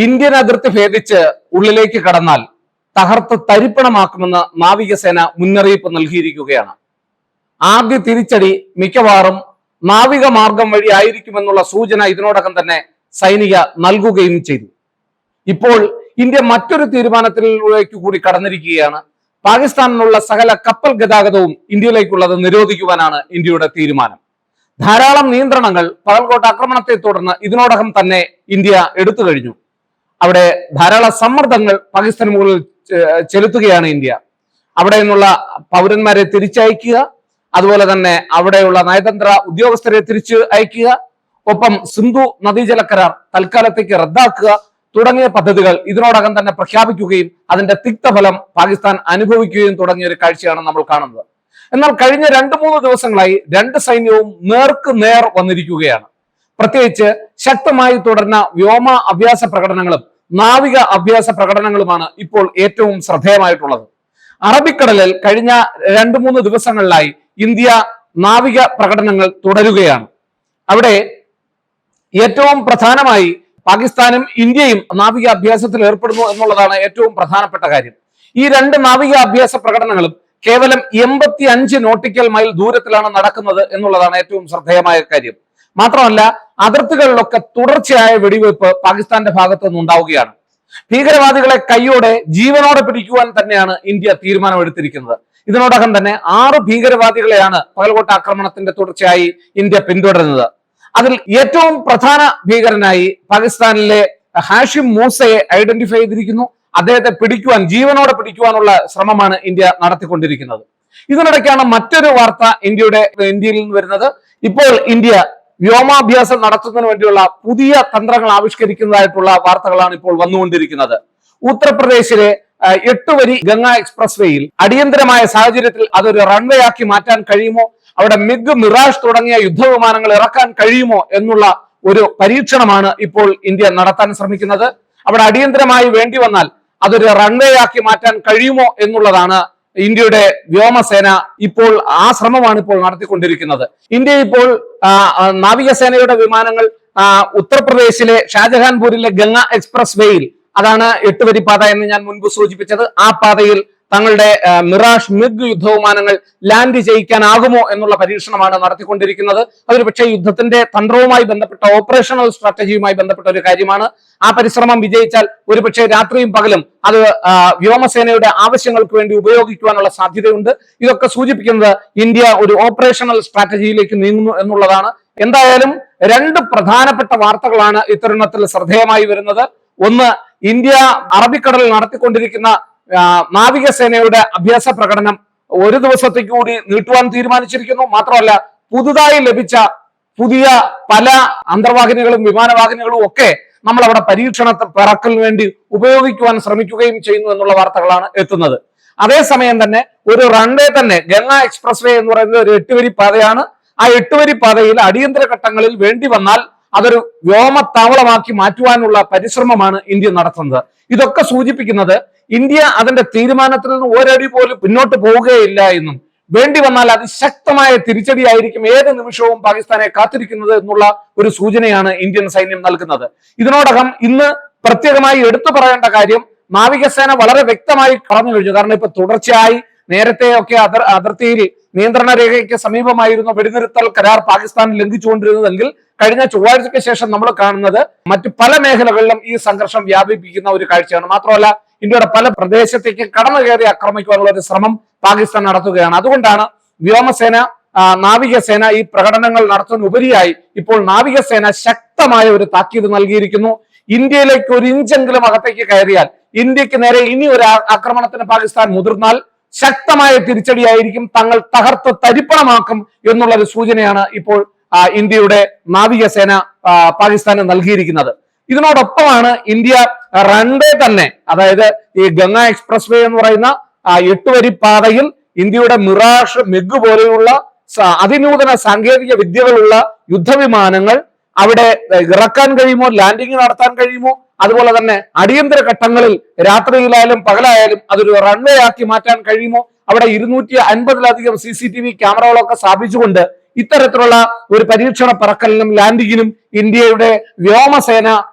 Indian അതിർത്തി ഭേദിച്ച് ഉള്ളിലേക്ക് കടന്നാൽ തകർത്ത് തരിപ്പണമാക്കുമെന്ന് നാവികസേന മുന്നറിയിപ്പ് നൽകിയിരിക്കുകയാണ്. ആദ്യ തിരിച്ചടി മിക്കവാറും നാവിക മാർഗം വഴി ആയിരിക്കുമെന്നുള്ള സൂചന ഇതിനോടകം തന്നെ സൈനിക നൽകുകയും ചെയ്തു. ഇപ്പോൾ ഇന്ത്യ മറ്റൊരു തീരുമാനത്തിലേക്ക് കൂടി കടന്നിരിക്കുകയാണ്. പാകിസ്ഥാനിലുള്ള സകല കപ്പൽ ഗതാഗതവും ഇന്ത്യയിലേക്കുള്ളത് നിരോധിക്കുവാനാണ് ഇന്ത്യയുടെ തീരുമാനം. ധാരാളം നിയന്ത്രണങ്ങൾ പകൽക്കോട്ട് ആക്രമണത്തെ തുടർന്ന് ഇതിനോടകം തന്നെ ഇന്ത്യ എടുത്തു കഴിഞ്ഞു. അവിടെ ധാരാളം സമ്മർദ്ദങ്ങൾ പാകിസ്ഥാന് മുകളിൽ ചെലുത്തുകയാണ് ഇന്ത്യ. അവിടെ നിന്നുള്ള പൗരന്മാരെ തിരിച്ചയക്കുക, അതുപോലെ തന്നെ അവിടെയുള്ള നയതന്ത്ര ഉദ്യോഗസ്ഥരെ തിരിച്ചു അയക്കുക, ഒപ്പം സിന്ധു നദീജല കരാർ തൽക്കാലത്തേക്ക് റദ്ദാക്കുക തുടങ്ങിയ പദ്ധതികൾ ഇതിനോടകം തന്നെ പ്രഖ്യാപിക്കുകയും അതിന്റെ തിക്തഫലം പാകിസ്ഥാൻ അനുഭവിക്കുകയും തുടങ്ങിയ ഒരു കാഴ്ചയാണ് നമ്മൾ കാണുന്നത്. എന്നാൽ കഴിഞ്ഞ 2-3 ദിവസങ്ങളായി രണ്ട് സൈന്യവും നേർക്ക് നേർ വന്നിരിക്കുകയാണ്. പ്രത്യേകിച്ച് ശക്തമായി തുടർന്ന വ്യോമ അഭ്യാസ പ്രകടനങ്ങളും നാവിക അഭ്യാസ പ്രകടനങ്ങളുമാണ് ഇപ്പോൾ ഏറ്റവും ശ്രദ്ധേയമായിട്ടുള്ളത്. അറബിക്കടലിൽ കഴിഞ്ഞ 2-3 ദിവസങ്ങളിലായി ഇന്ത്യ നാവിക പ്രകടനങ്ങൾ തുടരുകയാണ്. അവിടെ ഏറ്റവും പ്രധാനമായി പാകിസ്ഥാനും ഇന്ത്യയും നാവിക അഭ്യാസത്തിൽ ഏർപ്പെടുന്നു എന്നുള്ളതാണ് ഏറ്റവും പ്രധാനപ്പെട്ട കാര്യം. ഈ രണ്ട് നാവിക അഭ്യാസ പ്രകടനങ്ങളും കേവലം 85 നോട്ടിക്കൽ മൈൽ ദൂരത്തിലാണ് നടക്കുന്നത് എന്നുള്ളതാണ് ഏറ്റവും ശ്രദ്ധേയമായ കാര്യം. മാത്രമല്ല, അതിർത്തികളിലൊക്കെ തുടർച്ചയായ വെടിവെയ്പ് പാകിസ്ഥാന്റെ ഭാഗത്തു നിന്നുണ്ടാവുകയാണ്. ഭീകരവാദികളെ കൈയോടെ ജീവനോടെ പിടിക്കുവാൻ തന്നെയാണ് ഇന്ത്യ തീരുമാനമെടുത്തിരിക്കുന്നത്. ഇതിനോടകം തന്നെ 6 ഭീകരവാദികളെയാണ് പകൽക്കോട്ട് ആക്രമണത്തിന്റെ തുടർച്ചയായി ഇന്ത്യ പിന്തുടരുന്നത്. അതിൽ ഏറ്റവും പ്രധാന ഭീകരനായി പാകിസ്ഥാനിലെ ഹാഷിം മൂസയെ ഐഡന്റിഫൈ ചെയ്തിരിക്കുന്നു. അദ്ദേഹത്തെ പിടിക്കുവാൻ, ജീവനോടെ പിടിക്കുവാനുള്ള ശ്രമമാണ് ഇന്ത്യ നടത്തിക്കൊണ്ടിരിക്കുന്നത്. ഇതിനിടയ്ക്കാണ് മറ്റൊരു വാർത്ത ഇന്ത്യയിൽ നിന്ന് വരുന്നത്. ഇപ്പോൾ ഇന്ത്യ വ്യോമാഭ്യാസം നടത്തുന്നതിന് വേണ്ടിയുള്ള പുതിയ തന്ത്രങ്ങൾ ആവിഷ്കരിക്കുന്നതായിട്ടുള്ള വാർത്തകളാണ് ഇപ്പോൾ വന്നുകൊണ്ടിരിക്കുന്നത്. ഉത്തർപ്രദേശിലെ 8 വരി ഗംഗ എക്സ്പ്രസ് വേയിൽ അടിയന്തരമായ സാഹചര്യത്തിൽ അതൊരു റൺവേ ആക്കി മാറ്റാൻ കഴിയുമോ, അവിടെ മിഗ്, മിറാഷ് തുടങ്ങിയ യുദ്ധവിമാനങ്ങൾ ഇറക്കാൻ കഴിയുമോ എന്നുള്ള ഒരു പരീക്ഷണമാണ് ഇപ്പോൾ ഇന്ത്യ നടത്താൻ ശ്രമിക്കുന്നത്. അവിടെ അടിയന്തരമായി വേണ്ടി വന്നാൽ അതൊരു റൺവേ ആക്കി മാറ്റാൻ കഴിയുമോ എന്നുള്ളതാണ് ഇന്ത്യയുടെ വ്യോമസേന ഇപ്പോൾ ആ ശ്രമമാണ് ഇപ്പോൾ നടത്തിക്കൊണ്ടിരിക്കുന്നത്. ഇന്ത്യ ഇപ്പോൾ നാവികസേനയുടെ വിമാനങ്ങൾ ഉത്തർപ്രദേശിലെ ഷാജഹാൻപൂരിലെ ഗംഗ എക്സ്പ്രസ് വേയിൽ, അതാണ് 8 വരി പാത എന്ന് ഞാൻ മുൻപ് സൂചിപ്പിച്ചത്, ആ പാതയിൽ തങ്ങളുടെ മിറാഷ്, മിഗ് യുദ്ധവിമാനങ്ങൾ ലാൻഡ് ചെയ്യിക്കാനാകുമോ എന്നുള്ള പരീക്ഷണമാണ് നടത്തിക്കൊണ്ടിരിക്കുന്നത്. അതൊരു പക്ഷേ യുദ്ധത്തിന്റെ തന്ത്രവുമായി ബന്ധപ്പെട്ട, ഓപ്പറേഷണൽ സ്ട്രാറ്റജിയുമായി ബന്ധപ്പെട്ട ഒരു കാര്യമാണ്. ആ പരിശ്രമം വിജയിച്ചാൽ ഒരുപക്ഷെ രാത്രിയും പകലും അത് വ്യോമസേനയുടെ ആവശ്യങ്ങൾക്ക് വേണ്ടി ഉപയോഗിക്കുവാനുള്ള സാധ്യതയുണ്ട്. ഇതൊക്കെ സൂചിപ്പിക്കുന്നത് ഇന്ത്യ ഒരു ഓപ്പറേഷണൽ സ്ട്രാറ്റജിയിലേക്ക് നീങ്ങുന്നു എന്നുള്ളതാണ്. എന്തായാലും 2 പ്രധാനപ്പെട്ട വാർത്തകളാണ് ഇത്തരുണത്തിൽ ശ്രദ്ധേയമായി വരുന്നത്. ഒന്ന്, ഇന്ത്യ അറബിക്കടലിൽ നടത്തിക്കൊണ്ടിരിക്കുന്ന നാവികസേനയുടെ അഭ്യാസ പ്രകടനം ഒരു ദിവസത്തേക്ക് കൂടി നീട്ടുവാൻ തീരുമാനിച്ചിരിക്കുന്നു. മാത്രമല്ല, പുതുതായി ലഭിച്ച പുതിയ പല അന്തർവാഹിനികളും വിമാനവാഹിനികളും ഒക്കെ നമ്മൾ അവിടെ പരീക്ഷണത്തിൽ പറക്കലിന് വേണ്ടി ഉപയോഗിക്കുവാൻ ശ്രമിക്കുകയും ചെയ്യുന്നു എന്നുള്ള വാർത്തകളാണ് എത്തുന്നത്. അതേസമയം തന്നെ ഒരു റൺവേ തന്നെ, ഗംഗ എക്സ്പ്രസ് വേ എന്ന് പറയുന്നത് ഒരു 8 വരി പാതയാണ്. ആ 8 വരി പാതയിൽ അടിയന്തര ഘട്ടങ്ങളിൽ വേണ്ടി വന്നാൽ അതൊരു വ്യോമത്താവളമാക്കി മാറ്റുവാനുള്ള പരിശ്രമമാണ് ഇന്ത്യ നടത്തുന്നത്. ഇതൊക്കെ സൂചിപ്പിക്കുന്നത് ഇന്ത്യ അതിന്റെ തീരുമാനത്തിൽ നിന്ന് ഒരടി പോലും പിന്നോട്ട് പോവുകയില്ല എന്നും, വേണ്ടി വന്നാൽ അതിശക്തമായ തിരിച്ചടിയായിരിക്കും ഏത് നിമിഷവും പാകിസ്ഥാനെ കാത്തിരിക്കുന്നത് എന്നുള്ള ഒരു സൂചനയാണ് ഇന്ത്യൻ സൈന്യം നൽകുന്നത്. ഇതിനോടകം ഇന്ന് പ്രത്യേകമായി എടുത്തു പറയേണ്ട കാര്യം, നാവികസേന വളരെ വ്യക്തമായി പറഞ്ഞു കഴിഞ്ഞു. കാരണം ഇപ്പൊ തുടർച്ചയായി നേരത്തെയൊക്കെ അതിർത്തിയിൽ നിയന്ത്രണ രേഖയ്ക്ക് സമീപമായിരുന്നു വെടിനിർത്തൽ കരാർ പാകിസ്ഥാൻ ലംഘിച്ചുകൊണ്ടിരുന്നതെങ്കിൽ കഴിഞ്ഞ ചൊവ്വാഴ്ചയ്ക്ക് ശേഷം നമ്മൾ കാണുന്നത് മറ്റു പല മേഖലകളിലും ഈ സംഘർഷം വ്യാപിപ്പിക്കുന്ന ഒരു കാഴ്ചയാണ്. മാത്രമല്ല, ഇന്ത്യയുടെ പല പ്രദേശത്തേക്ക് കടന്നു കയറി ആക്രമിക്കാനുള്ള ഒരു ശ്രമം പാകിസ്ഥാൻ നടത്തുകയാണ്. അതുകൊണ്ടാണ് വ്യോമസേന, നാവികസേന ഈ പ്രകടനങ്ങൾ നടത്തുന്നതിനുപരിയായി ഇപ്പോൾ നാവികസേന ശക്തമായ ഒരു താക്കീത് നൽകിയിരിക്കുന്നു. ഇന്ത്യയിലേക്ക് ഒരു ഇഞ്ചെങ്കിലും അകത്തേക്ക് കയറിയാൽ, ഇന്ത്യക്ക് നേരെ ഇനി ഒരു ആക്രമണത്തിന് പാകിസ്ഥാൻ മുതിർന്നാൽ ശക്തമായ തിരിച്ചടിയായിരിക്കും, തങ്ങൾ തകർത്ത് തരിപ്പണമാക്കും എന്നുള്ളൊരു സൂചനയാണ് ഇപ്പോൾ ഇന്ത്യയുടെ നാവികസേന പാകിസ്ഥാന് നൽകിയിരിക്കുന്നത്. ഇതിനോടൊപ്പമാണ് ഇന്ത്യ റൺവേ തന്നെ, അതായത് ഈ ഗംഗ എക്സ്പ്രസ് വേ എന്ന് പറയുന്ന 8 വരി പാതയിൽ ഇന്ത്യയുടെ മിറാഷ്, മിഗ് പോലെയുള്ള അതിനൂതന സാങ്കേതിക വിദ്യകളുള്ള യുദ്ധവിമാനങ്ങൾ അവിടെ ഇറക്കാൻ കഴിയുമോ, ലാൻഡിംഗ് നടത്താൻ കഴിയുമോ, അതുപോലെ തന്നെ അടിയന്തര ഘട്ടങ്ങളിൽ രാത്രിയിലായാലും പകലായാലും അതൊരു റൺവേ ആക്കി മാറ്റാൻ കഴിയുമോ, അവിടെ 250-ലധികം CCTV ക്യാമറകളൊക്കെ സ്ഥാപിച്ചുകൊണ്ട് ഇത്തരത്തിലുള്ള ഒരു പരീക്ഷണ പറക്കലിനും ലാൻഡിങ്ങിനും ഇന്ത്യയുടെ വ്യോമസേന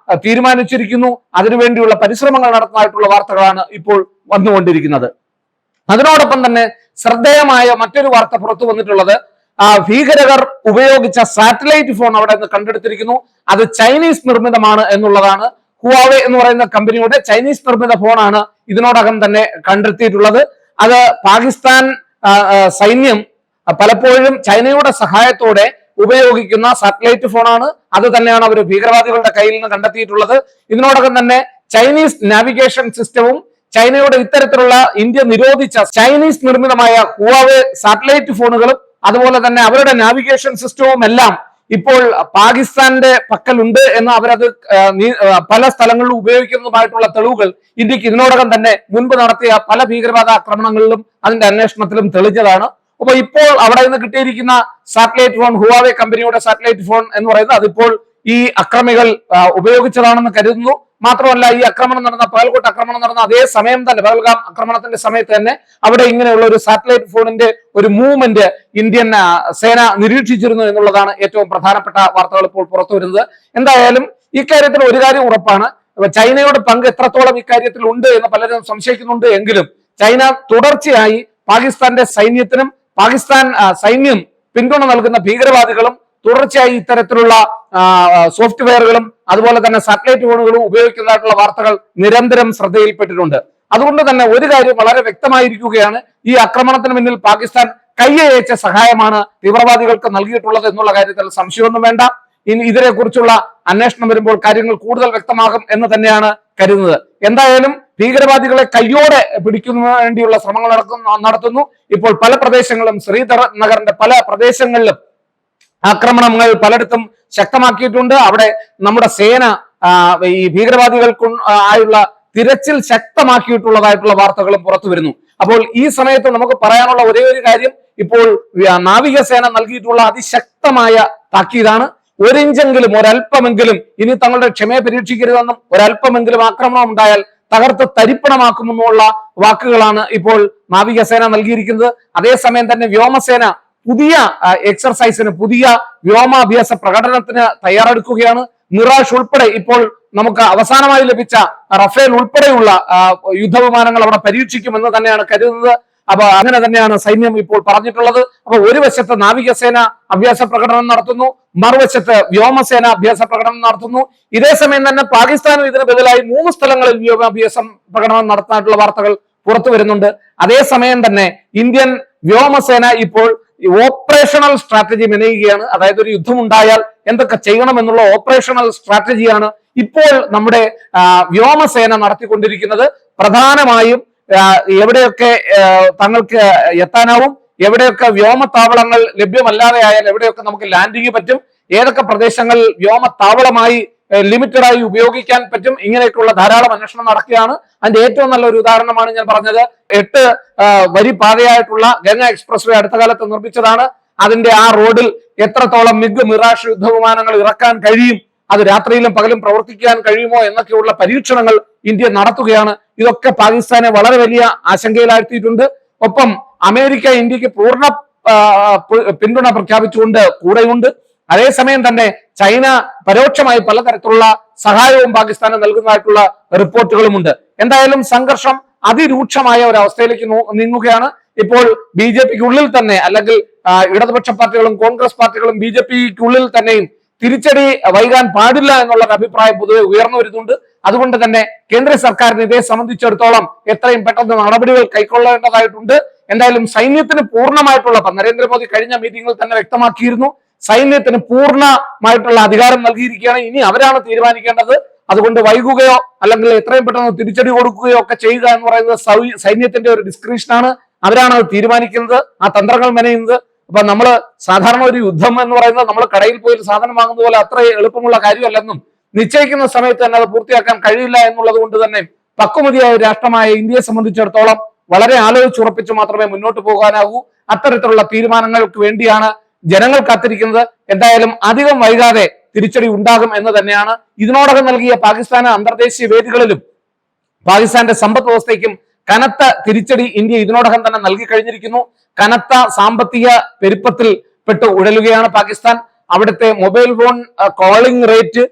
തീരുമാനിച്ചിരിക്കുന്നു. അതിനുവേണ്ടിയുള്ള പരിശ്രമങ്ങൾ നടത്തുന്നതായിട്ടുള്ള വാർത്തകളാണ് ഇപ്പോൾ വന്നുകൊണ്ടിരിക്കുന്നത്. അതിനോടൊപ്പം തന്നെ ശ്രദ്ധേയമായ മറ്റൊരു വാർത്ത പുറത്തു വന്നിട്ടുള്ളത് ഭീകരർ ഉപയോഗിച്ച സാറ്റലൈറ്റ് ഫോൺ അവിടെ നിന്ന് കണ്ടെടുത്തിരിക്കുന്നു. അത് ചൈനീസ് നിർമ്മിതമാണ് എന്നുള്ളതാണ്. ഹുവാവേ എന്ന് പറയുന്ന കമ്പനിയുടെ ചൈനീസ് നിർമ്മിത ഫോണാണ് ഇതിനോടകം തന്നെ കണ്ടെത്തിയിട്ടുള്ളത്. അത് പാകിസ്ഥാൻ സൈന്യം പലപ്പോഴും ചൈനയുടെ സഹായത്തോടെ ഉപയോഗിക്കുന്ന സാറ്റലൈറ്റ് ഫോണാണ്. അത് തന്നെയാണ് അവർ ഭീകരവാദികളുടെ കയ്യിൽ നിന്ന് കണ്ടെത്തിയിട്ടുള്ളത്. ഇതിനോടകം തന്നെ ചൈനീസ് നാവിഗേഷൻ സിസ്റ്റവും ചൈനയുടെ ഇത്തരത്തിലുള്ള ഇന്ത്യ നിരോധിച്ച ചൈനീസ് നിർമ്മിതമായ ഹുവാവേ സാറ്റലൈറ്റ് ഫോണുകളും അതുപോലെ തന്നെ അവരുടെ നാവിഗേഷൻ സിസ്റ്റവും എല്ലാം ഇപ്പോൾ പാകിസ്ഥാന്റെ പക്കലുണ്ട് എന്ന് അവരത് പല സ്ഥലങ്ങളിലും ഉപയോഗിക്കുന്നതുമായിട്ടുള്ള തെളിവുകൾ ഇന്ത്യക്ക് ഇതിനോടകം തന്നെ മുൻപ് നടത്തിയ പല ഭീകരവാദ ആക്രമണങ്ങളിലും അതിന്റെ അന്വേഷണത്തിലും തെളിഞ്ഞതാണ്. അപ്പൊ ഇപ്പോൾ അവിടെ നിന്ന് കിട്ടിയിരിക്കുന്ന സാറ്റലൈറ്റ് ഫോൺ, ഹുവാവേ കമ്പനിയുടെ സാറ്റലൈറ്റ് ഫോൺ എന്ന് പറയുന്നത് അതിപ്പോൾ ഈ അക്രമികൾ ഉപയോഗിച്ചതാണെന്ന് കരുതുന്നു. മാത്രമല്ല, ഈ ആക്രമണം നടന്ന പഹൽഗോട്ട് ആക്രമണം നടന്ന അതേ സമയം തന്നെ, പഹൽഗാം ആക്രമണത്തിന്റെ സമയത്ത് തന്നെ അവിടെ ഇങ്ങനെയുള്ള ഒരു സാറ്റലൈറ്റ് ഫോണിന്റെ ഒരു മൂവ്മെന്റ് ഇന്ത്യൻ സേന നിരീക്ഷിച്ചിരുന്നു എന്നുള്ളതാണ് ഏറ്റവും പ്രധാനപ്പെട്ട വാർത്തകൾ ഇപ്പോൾ പുറത്തു വരുന്നത്. എന്തായാലും ഇക്കാര്യത്തിൽ ഒരു കാര്യം ഉറപ്പാണ്, ചൈനയുടെ പങ്ക് എത്രത്തോളം ഇക്കാര്യത്തിൽ ഉണ്ട് എന്ന് പലരും സംശയിക്കുന്നുണ്ട്. എങ്കിലും ചൈന തുടർച്ചയായി പാകിസ്ഥാന്റെ സൈന്യത്തിനും പാകിസ്ഥാൻ സൈന്യം പിന്തുണ നൽകുന്ന ഭീകരവാദികളും തുടർച്ചയായി ഇത്തരത്തിലുള്ള സോഫ്റ്റ്വെയറുകളും അതുപോലെ തന്നെ സാറ്റലൈറ്റ് ഫോണുകളും ഉപയോഗിക്കുന്നതായിട്ടുള്ള വാർത്തകൾ നിരന്തരം ശ്രദ്ധയിൽപ്പെട്ടിട്ടുണ്ട്. അതുകൊണ്ട് തന്നെ ഒരു കാര്യം വളരെ വ്യക്തമായിരിക്കുകയാണ്, ഈ ആക്രമണത്തിന് പിന്നിൽ പാകിസ്ഥാൻ കയ്യയച്ച സഹായമാണ് തീവ്രവാദികൾക്ക് നൽകിയിട്ടുള്ളത് എന്നുള്ള കാര്യത്തിൽ സംശയമൊന്നും വേണ്ട. ഇനി ഇതിനെക്കുറിച്ചുള്ള അന്വേഷണം വരുമ്പോൾ കാര്യങ്ങൾ കൂടുതൽ വ്യക്തമാകും എന്ന് തന്നെയാണ് കരുതുന്നത്. എന്തായാലും ഭീകരവാദികളെ കയ്യോടെ പിടിക്കുന്നതിന് വേണ്ടിയുള്ള ശ്രമങ്ങൾ നടത്തുന്നു. ഇപ്പോൾ പല പ്രദേശങ്ങളിലും, ശ്രീനഗറിന്റെ പല പ്രദേശങ്ങളിലും ആക്രമണങ്ങൾ പലയിടത്തും ശക്തമാക്കിയിട്ടുണ്ട്. അവിടെ നമ്മുടെ സേന ഈ ഭീകരവാദികൾക്ക് ആയുള്ള തിരച്ചിൽ ശക്തമാക്കിയിട്ടുള്ളതായിട്ടുള്ള വാർത്തകളും പുറത്തു വരുന്നു. അപ്പോൾ ഈ സമയത്ത് നമുക്ക് പറയാനുള്ള ഒരേ ഒരു കാര്യം, ഇപ്പോൾ നാവികസേന നൽകിയിട്ടുള്ള അതിശക്തമായ താക്കീതാണ്. ഒരിഞ്ചെങ്കിലും ഒരല്പമെങ്കിലും ഇനി തങ്ങളുടെ ക്ഷമയെ പരീക്ഷിക്കരുതെന്നും ഒരല്പമെങ്കിലും ആക്രമണം ഉണ്ടായാൽ തകർത്ത് തരിപ്പണമാക്കുമെന്നുള്ള വാക്കുകളാണ് ഇപ്പോൾ നാവികസേന നൽകിയിരിക്കുന്നത്. അതേസമയം തന്നെ വ്യോമസേന പുതിയ എക്സർസൈസിന്, പുതിയ വ്യോമാഭ്യാസ പ്രകടനത്തിന് തയ്യാറെടുക്കുകയാണ്. മിറാഷ് ഉൾപ്പെടെ ഇപ്പോൾ നമുക്ക് അവസാനമായി ലഭിച്ച റഫേൽ ഉൾപ്പെടെയുള്ള യുദ്ധവിമാനങ്ങൾ അവിടെ പരീക്ഷിക്കുമെന്ന് തന്നെയാണ് കരുതുന്നത്. അപ്പൊ അങ്ങനെ തന്നെയാണ് സൈന്യം ഇപ്പോൾ പറഞ്ഞിട്ടുള്ളത്. അപ്പൊ ഒരു വശത്ത് നാവികസേന അഭ്യാസ പ്രകടനം നടത്തുന്നു, മറുവശത്ത് വ്യോമസേന അഭ്യാസ പ്രകടനം നടത്തുന്നു. ഇതേ സമയം തന്നെ പാകിസ്ഥാനും ഇതിന് ബദലായി 3 സ്ഥലങ്ങളിൽ വ്യോമാഭ്യാസം പ്രകടനം നടത്താനുള്ള വാർത്തകൾ പുറത്തു വരുന്നുണ്ട്. അതേസമയം തന്നെ ഇന്ത്യൻ വ്യോമസേന ഇപ്പോൾ ഓപ്പറേഷണൽ സ്ട്രാറ്റജി മെനയുകയാണ്. അതായത് ഒരു യുദ്ധമുണ്ടായാൽ എന്തൊക്കെ ചെയ്യണമെന്നുള്ള ഓപ്പറേഷണൽ സ്ട്രാറ്റജിയാണ് ഇപ്പോൾ നമ്മുടെ വ്യോമസേന നടത്തിക്കൊണ്ടിരിക്കുന്നത്. പ്രധാനമായും എവിടെയൊക്കെ തങ്ങൾക്ക് എത്താനാവും, എവിടെയൊക്കെ വ്യോമത്താവളങ്ങൾ ലഭ്യമല്ലാതെ ആയാൽ എവിടെയൊക്കെ നമുക്ക് ലാൻഡിങ് പറ്റും, ഏതൊക്കെ പ്രദേശങ്ങൾ വ്യോമത്താവളമായി ലിമിറ്റഡായി ഉപയോഗിക്കാൻ പറ്റും, ഇങ്ങനെയൊക്കെയുള്ള ധാരാളം അന്വേഷണം നടക്കുകയാണ്. അതിന്റെ ഏറ്റവും നല്ലൊരു ഉദാഹരണമാണ് ഞാൻ പറഞ്ഞത്. 8 വരി പാതയായിട്ടുള്ള ഗംഗ എക്സ്പ്രസ് വേ അടുത്ത കാലത്ത് നിർമ്മിച്ചതാണ്. അതിന്റെ ആ റോഡിൽ എത്രത്തോളം മിഗ് മിറാഷ് യുദ്ധവിമാനങ്ങൾ ഇറക്കാൻ കഴിയും, അത് രാത്രിയിലും പകലും പ്രവർത്തിക്കാൻ കഴിയുമോ എന്നൊക്കെയുള്ള പരീക്ഷണങ്ങൾ ഇന്ത്യ നടത്തുകയാണ്. ഇതൊക്കെ പാകിസ്ഥാനെ വളരെ വലിയ ആശങ്കയിലാഴ്ത്തിയിട്ടുണ്ട്. ഒപ്പം അമേരിക്ക ഇന്ത്യക്ക് പൂർണ്ണ പിന്തുണ പ്രഖ്യാപിച്ചുകൊണ്ട് കൂടെയുണ്ട്. അതേസമയം തന്നെ ചൈന പരോക്ഷമായി പലതരത്തിലുള്ള സഹായവും പാകിസ്ഥാന് നൽകുന്നതായിട്ടുള്ള റിപ്പോർട്ടുകളുമുണ്ട്. എന്തായാലും സംഘർഷം അതിരൂക്ഷമായ ഒരു അവസ്ഥയിലേക്ക് നീങ്ങുകയാണ്. ഇപ്പോൾ BJPക്കുള്ളിൽ തന്നെ, അല്ലെങ്കിൽ ഇടതുപക്ഷ പാർട്ടികളും കോൺഗ്രസ് പാർട്ടികളും BJPക്കുള്ളിൽ തന്നെയും തിരിച്ചടി വൈകാൻ പാടില്ല എന്നുള്ള അഭിപ്രായം പൊതുവെ ഉയർന്നു വരുന്നുണ്ട്. അതുകൊണ്ട് തന്നെ കേന്ദ്ര സർക്കാരിന് ഇതേ സംബന്ധിച്ചിടത്തോളം എത്രയും പെട്ടെന്ന് നടപടികൾ കൈക്കൊള്ളേണ്ടതായിട്ടുണ്ട്. എന്തായാലും സൈന്യത്തിന് പൂർണ്ണമായിട്ടുള്ള, നരേന്ദ്രമോദി കഴിഞ്ഞ മീറ്റിംഗിൽ തന്നെ വ്യക്തമാക്കിയിരുന്നു, സൈന്യത്തിന് പൂർണ്ണമായിട്ടുള്ള അധികാരം നൽകിയിരിക്കുകയാണ്. ഇനി അവരാണ് തീരുമാനിക്കേണ്ടത്. അതുകൊണ്ട് വൈകുകയോ അല്ലെങ്കിൽ എത്രയും പെട്ടെന്ന് തിരിച്ചടി കൊടുക്കുകയോ ഒക്കെ ചെയ്യുക എന്ന് പറയുന്നത് സൈന്യത്തിന്റെ ഒരു ഡിസ്ക്രിപ്ഷനാണ്. അവരാണ് അത് തീരുമാനിക്കുന്നത്, ആ തന്ത്രങ്ങൾ മെനയുന്നത്. അപ്പൊ നമ്മള് സാധാരണ ഒരു യുദ്ധം എന്ന് പറയുന്നത് നമ്മൾ കടയിൽ പോയി സാധനം വാങ്ങുന്ന പോലെ അത്ര എളുപ്പമുള്ള കാര്യമല്ലെന്നും നിശ്ചയിക്കുന്ന സമയത്ത് തന്നെ അത് പൂർത്തിയാക്കാൻ കഴിയില്ല എന്നുള്ളത് കൊണ്ട് തന്നെ പക്വമതിയായ രാഷ്ട്രമായ ഇന്ത്യയെ സംബന്ധിച്ചിടത്തോളം വളരെ ആലോചിച്ചുറപ്പിച്ച് മാത്രമേ മുന്നോട്ട് പോകാനാകൂ. അത്തരത്തിലുള്ള തീരുമാനങ്ങൾക്ക് വേണ്ടിയാണ് ജനങ്ങൾ കാത്തിരിക്കുന്നത്. എന്തായാലും അധികം വൈകാതെ തിരിച്ചടി ഉണ്ടാകും എന്ന് തന്നെയാണ്. ഇതിനോടകം നൽകിയ പാകിസ്ഥാന് അന്തർദേശീയ വേദികളിലും പാകിസ്ഥാന്റെ സമ്പദ് വ്യവസ്ഥയ്ക്കും കനത്ത തിരിച്ചടി ഇന്ത്യ ഇതിനോടകം തന്നെ നൽകി കഴിഞ്ഞിരിക്കുന്നു. കനത്ത സാമ്പത്തിക പെരുപ്പത്തിൽ പെട്ട് ഉഴലുകയാണ് പാകിസ്ഥാൻ. അവിടുത്തെ mobile phone calling rate,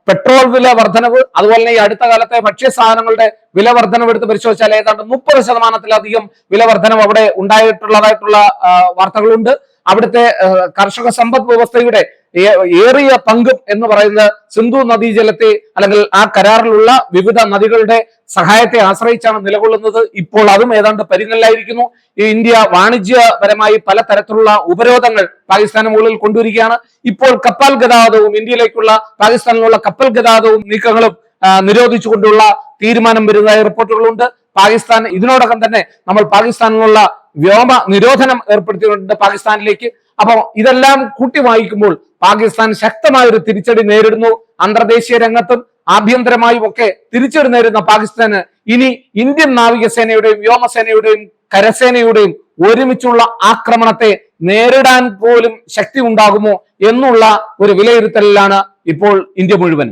petrol വില വർധനവ്, അതുപോലെ തന്നെ ഈ അടുത്ത കാലത്തെ ഭക്ഷ്യ സാധനങ്ങളുടെ വില വർധനവ് എടുത്ത് പരിശോധിച്ചാൽ ഏതാണ്ട് 30% വില വർധനവ് അവിടെ ഉണ്ടായിട്ടുള്ളതായിട്ടുള്ള വാർത്തകളുണ്ട്. അവിടുത്തെ കർഷക സമ്പദ് വ്യവസ്ഥയുടെ ഏറിയ പങ്കും എന്ന് പറയുന്നത് സിന്ധു നദീജലത്തെ അല്ലെങ്കിൽ ആ കരാറിലുള്ള വിവിധ നദികളുടെ സഹായത്തെ ആശ്രയിച്ചാണ് നിലകൊള്ളുന്നത്. ഇപ്പോൾ അതും ഏതാണ്ട് പരിങ്ങലിലായിരിക്കുന്നു. ഇന്ത്യ വാണിജ്യപരമായി പലതരത്തിലുള്ള ഉപരോധങ്ങൾ പാകിസ്ഥാന് മുകളിൽ കൊണ്ടുവരികയാണ്. ഇപ്പോൾ കപ്പൽ ഗതാഗതവും, ഇന്ത്യയിലേക്കുള്ള പാകിസ്ഥാനിലുള്ള കപ്പൽ ഗതാഗതവും നീക്കങ്ങളും നിരോധിച്ചുകൊണ്ടുള്ള തീരുമാനം വരുന്നതായി റിപ്പോർട്ടുകളുണ്ട്. പാകിസ്ഥാൻ ഇതിനോടകം തന്നെ നമ്മൾ പാകിസ്ഥാനിലുള്ള വ്യോമ നിരോധനം ഏർപ്പെടുത്തിയിട്ടുണ്ട് പാകിസ്ഥാനിലേക്ക്. അപ്പൊ ഇതെല്ലാം കൂട്ടി വായിക്കുമ്പോൾ പാകിസ്ഥാൻ ശക്തമായ ഒരു തിരിച്ചടി നേരിടുന്നു. അന്തർദേശീയ രംഗത്തും ആഭ്യന്തരമായും ഒക്കെ തിരിച്ചടി നേരിടുന്ന പാകിസ്ഥാന് ഇനി ഇന്ത്യൻ നാവികസേനയുടെയും വ്യോമസേനയുടെയും കരസേനയുടെയും ഒരുമിച്ചുള്ള ആക്രമണത്തെ നേരിടാൻ പോലും ശക്തി ഉണ്ടാകുമോ എന്നുള്ള ഒരു വിലയിരുത്തലിലാണ് ഇപ്പോൾ ഇന്ത്യ മുഴുവൻ.